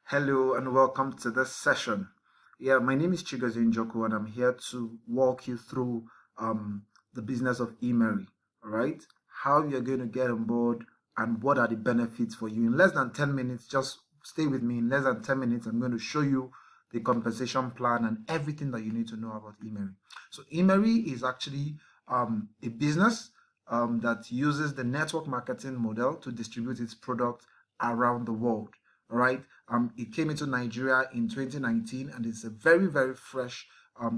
Hello and welcome to this session. My name is Chigozie Njoku and I'm here to walk you through the business of Immeri. All right, how you're going to get on board and what are the benefits for you. In less than 10 minutes, just stay with me. In less than 10 minutes, I'm going to show you the compensation plan and everything that you need to know about Immeri. So Immeri is actually a business that uses the network marketing model to distribute its products around the world. All right. It came into Nigeria in 2019 and it's a very, very fresh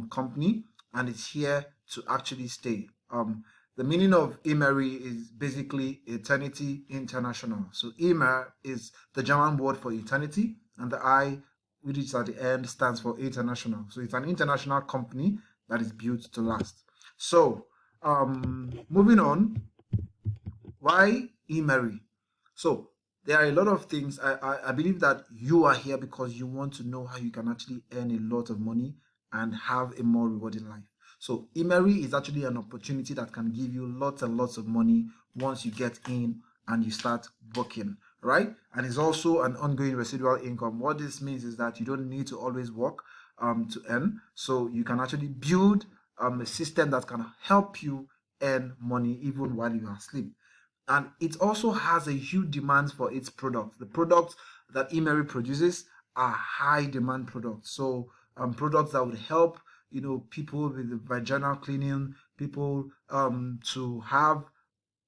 company and it's here to actually stay. The meaning of Immeri is basically Eternity International. So Immer is the German word for eternity and the I, which is at the end, stands for international. So it's an international company that is built to last. So moving on, why Immeri? So there are a lot of things. I believe that you are here because you want to know how you can actually earn a lot of money and have a more rewarding life. So Immeri is actually an opportunity that can give you lots and lots of money once you get in and you start working, right? And it's also an ongoing residual income. What this means is that you don't need to always work to earn. So you can actually build a system that can help you earn money even while you are asleep. And it also has a huge demand for its products. The products that Immeri produces are high demand products. So products that would help people with the vaginal cleaning, people to have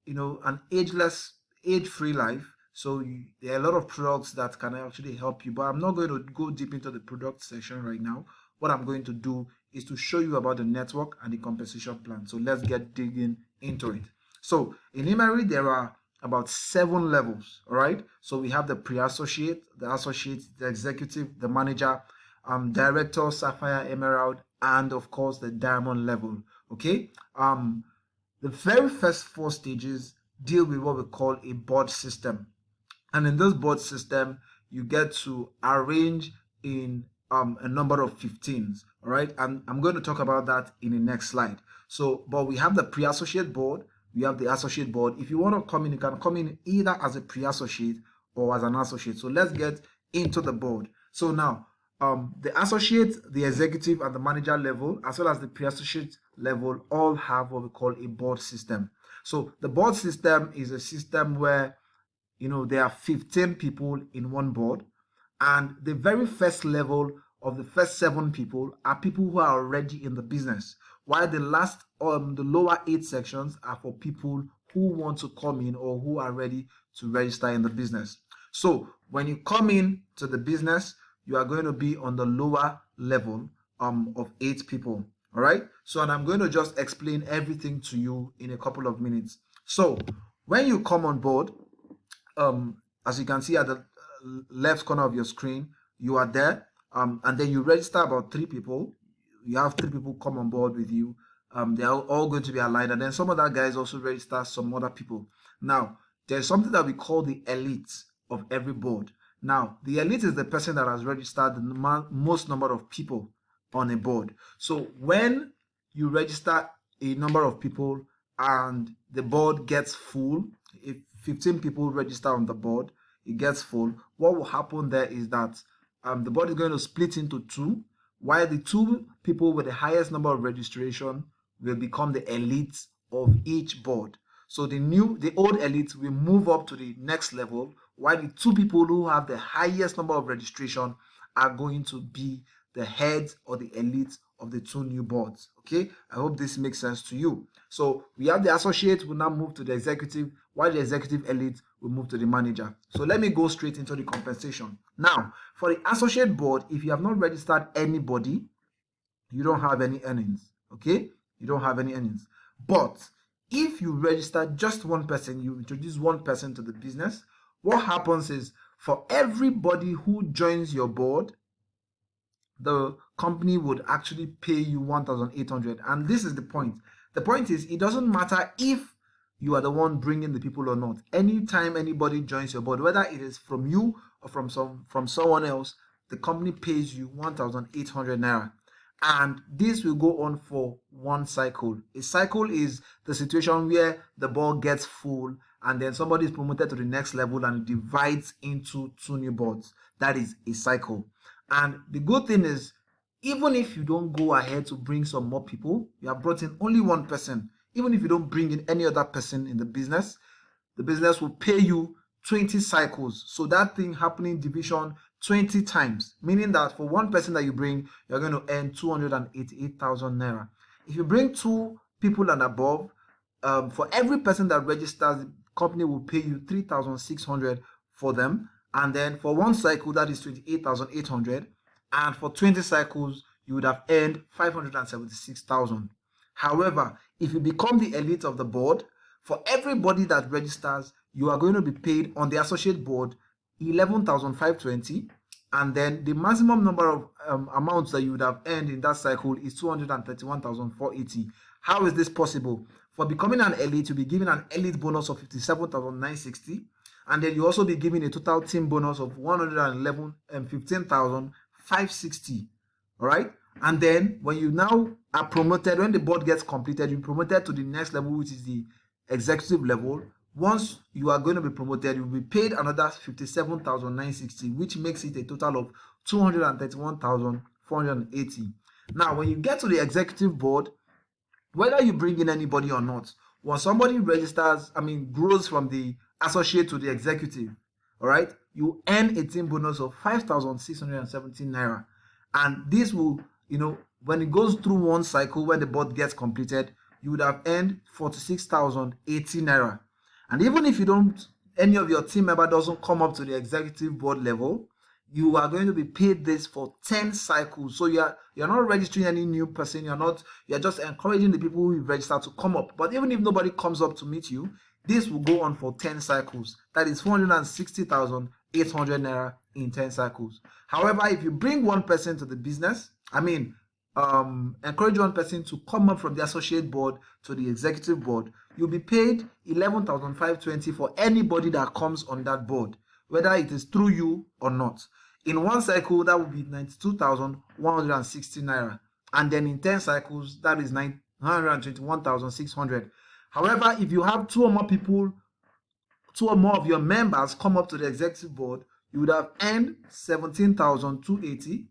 an age-free life. So there are a lot of products that can actually help you. But I'm not going to go deep into the product section right now. What I'm going to do is to show you about the network and the compensation plan. So let's get digging into it. So in Immeri, there are about 7 levels, all right? So we have the pre-associate, the associate, the executive, the manager, director, sapphire, emerald, and of course the diamond level, okay? The very first 4 stages deal with what we call a board system. And in this board system, you get to arrange in a number of 15s, all right? And I'm going to talk about that in the next slide. So, but we have the pre-associate board, we have the associate board. If you want to come in, you can come in either as a pre-associate or as an associate. So let's get into the board. So now, the associate, the executive, and the manager level, as well as the pre-associate level, all have what we call a board system. So the board system is a system where there are 15 people in one board, and the very first level of the first 7 people are people who are already in the business, while the lower 8 sections are for people who want to come in or who are ready to register in the business. So when you come in to the business, you are going to be on the lower level of 8 people. All right. So, and I'm going to just explain everything to you in a couple of minutes. So when you come on board, as you can see at the left corner of your screen, you are there, and then you register about 3 people. You have 3 people come on board with you. They are all going to be aligned, and then some other guys also register some other people. Now, there's something that we call the elite of every board. Now, the elite is the person that has registered the most number of people on a board. So when you register a number of people and the board gets full, if 15 people register on the board, it gets full, what will happen there is that the board is going to split into 2, while the 2 people with the highest number of registration will become the elite of each board. So the old elite will move up to the next level, while the 2 people who have the highest number of registration are going to be the heads or the elite of the 2 new boards. Okay, I hope this makes sense to you. So we have the associate will now move to the executive, while the executive elite will move to the manager. So let me go straight into the compensation. Now, for the associate board, if you have not registered anybody, you don't have any earnings. Okay, you don't have any earnings. But if you register just one person, you introduce one person to the business, what happens is for everybody who joins your board, the company would actually pay you 1,800. And this is the point. The point is, it doesn't matter if you are the one bringing the people or not. Anytime anybody joins your board, whether it is from you or from someone else, the company pays you 1,800 naira. And this will go on for one cycle. A cycle is the situation where the board gets full and then somebody is promoted to the next level and it divides into 2 new boards. That is a cycle. And the good thing is, even if you don't go ahead to bring some more people, you have brought in only one person. Even if you don't bring in any other person in the business will pay you 20 cycles. So that thing happening division 20 times, meaning that for one person that you bring, you're going to earn 288,000 naira. If you bring 2 people and above, for every person that registers, the company will pay you 3,600 for them. And then for one cycle, that is 28,800. And for 20 cycles, you would have earned 576,000. However, if you become the elite of the board, for everybody that registers, you are going to be paid on the associate board 11,520, and then the maximum number of amounts that you would have earned in that cycle is 231,480. How is this possible? For becoming an elite, you'll be given an elite bonus of 57,960, and then you also be given a total team bonus of 15,560. All right. And then when you now are promoted, when the board gets completed, you're promoted to the next level, which is the executive level. Once you are going to be promoted, you'll be paid another 57,960, which makes it a total of 231,480. Now, when you get to the executive board, whether you bring in anybody or not, when somebody grows from the associate to the executive, all right, you earn a team bonus of 5,617 naira. And this will, when it goes through one cycle, when the board gets completed, you would have earned 46,080 naira. And even if any of your team member doesn't come up to the executive board level, you are going to be paid this for 10 cycles. So you're not registering any new person. You're just encouraging the people who registered to come up. But even if nobody comes up to meet you, this will go on for 10 cycles. That is 460,800 naira in 10 cycles. However, if you bring one person to the business, encourage one person to come up from the associate board to the executive board, you'll be paid 11,520 for anybody that comes on that board, whether it is through you or not. In one cycle, that would be 92,160 naira. And then in 10 cycles, that is 921,600. However, if you have 2 or more people, 2 or more of your members come up to the executive board, you would have earned 17,280.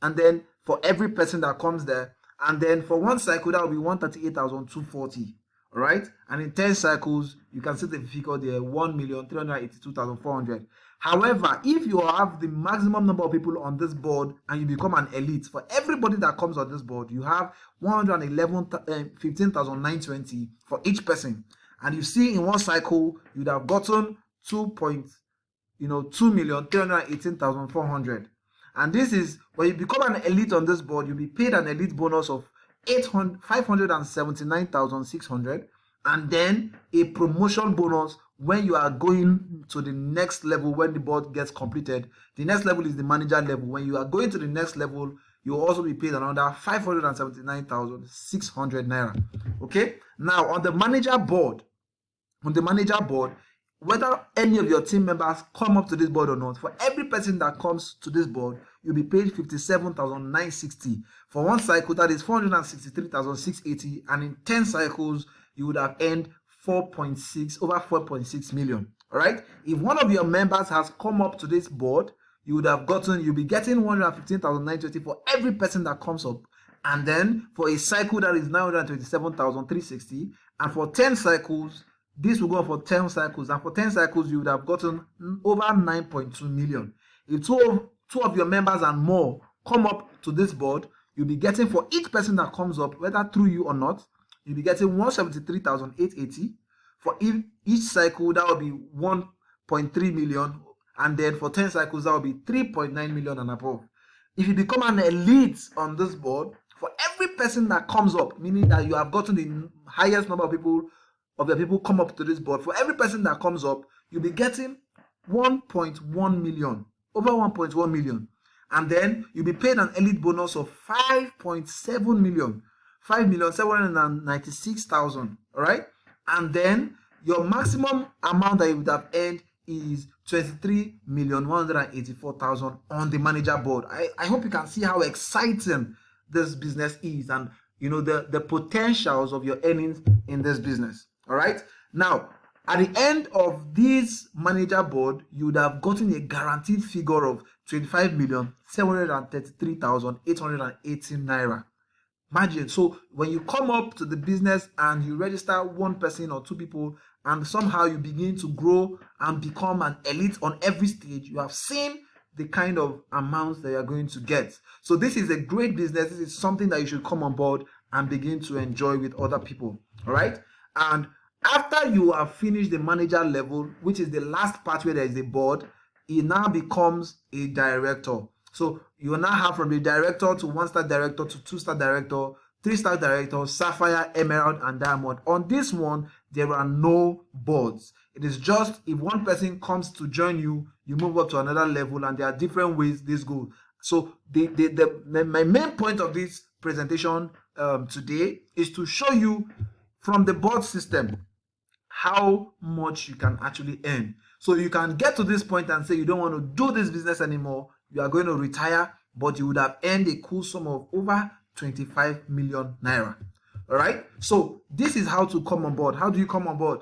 And then for every person that comes there, and then for one cycle, that will be 138,240. All right. And in 10 cycles, you can see the figure there, 1,382,400. However, if you have the maximum number of people on this board and you become an elite, for everybody that comes on this board, you have 15,920 for each person. And you see, in one cycle, you'd have gotten 2,318,400. And this is when you become an elite on this board, you'll be paid an elite bonus of 579,600, and then a promotion bonus when you are going to the next level. When the board gets completed, the next level is the manager level. When you are going to the next level, you will also be paid another 579,600 naira. Okay. Now on the manager board, whether any of your team members come up to this board or not, for every person that comes to this board, you'll be paid 57,960. For one cycle, that is 463,680, and in 10 cycles, you would have earned over 4.6 million. All right. If one of your members has come up to this board, you'll be getting 115,920 for every person that comes up. And then for a cycle, that is 927,360. And for 10 cycles, this will go for 10 cycles, and for 10 cycles, you would have gotten over 9.2 million. If two of your members and more come up to this board, you'll be getting, for each person that comes up, whether through you or not, you'll be getting 173,880. For each cycle, that will be 1.3 million. And then for 10 cycles, that will be 3.9 million and above. If you become an elite on this board, for every person that comes up, meaning that you have gotten the highest number of the people come up to this board, for every person that comes up, you'll be getting 1.1 million, over 1.1 million. And then you'll be paid an elite bonus of 5.7 million, 5,796,000. All right. And then your maximum amount that you would have earned is 23,184,000 on the manager board. I hope you can see how exciting this business is, and the potentials of your earnings in this business. All right. Now, At the end of this manager board, you would have gotten a guaranteed figure of 25,733,818 naira. Imagine. So when you come up to the business and you register one person or two people, and somehow you begin to grow and become an elite on every stage, you have seen the kind of amounts that you're going to get. So this is a great business. This is something that you should come on board and begin to enjoy with other people. All right. And after you have finished the manager level, which is the last part where there is a board, it now becomes a director. So you will now have from the director to 1-star director to 2-star director, 3-star director, sapphire, emerald, and diamond. On this one, there are no boards. It is just if one person comes to join you, you move up to another level, and there are different ways this goes. So my main point of this presentation today is to show you from the board system how much you can actually earn. So you can get to this point and say you don't want to do this business anymore, you are going to retire, but you would have earned a cool sum of over 25 million naira. All right, so this is how to come on board. How do you come on board?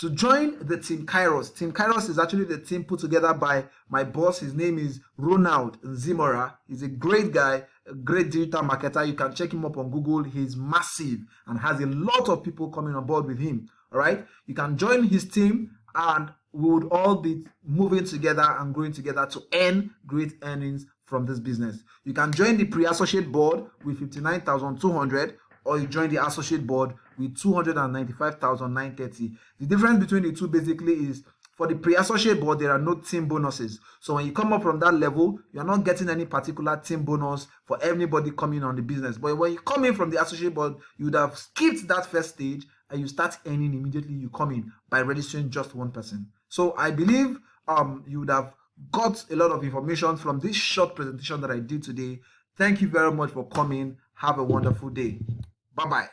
To join the Team Kairos. Team Kairos is actually the team put together by my boss. His name is Ronald Nzimora. He's a great guy, a great digital marketer. You can check him up on Google. He's massive and has a lot of people coming on board with him. All right, you can join his team and we would all be moving together and growing together to earn great earnings from this business. You can join the pre-associate board with 59,200, or you join the associate board with 295,930. The difference between the two basically is for the pre-associate board, there are no team bonuses. So when you come up from that level, you're not getting any particular team bonus for anybody coming on the business. But when you come in from the associate board, you would have skipped that first stage and you start earning immediately you come in by registering just one person. So I believe you would have got a lot of information from this short presentation that I did today. Thank you very much for coming. Have a wonderful day. Bye-bye.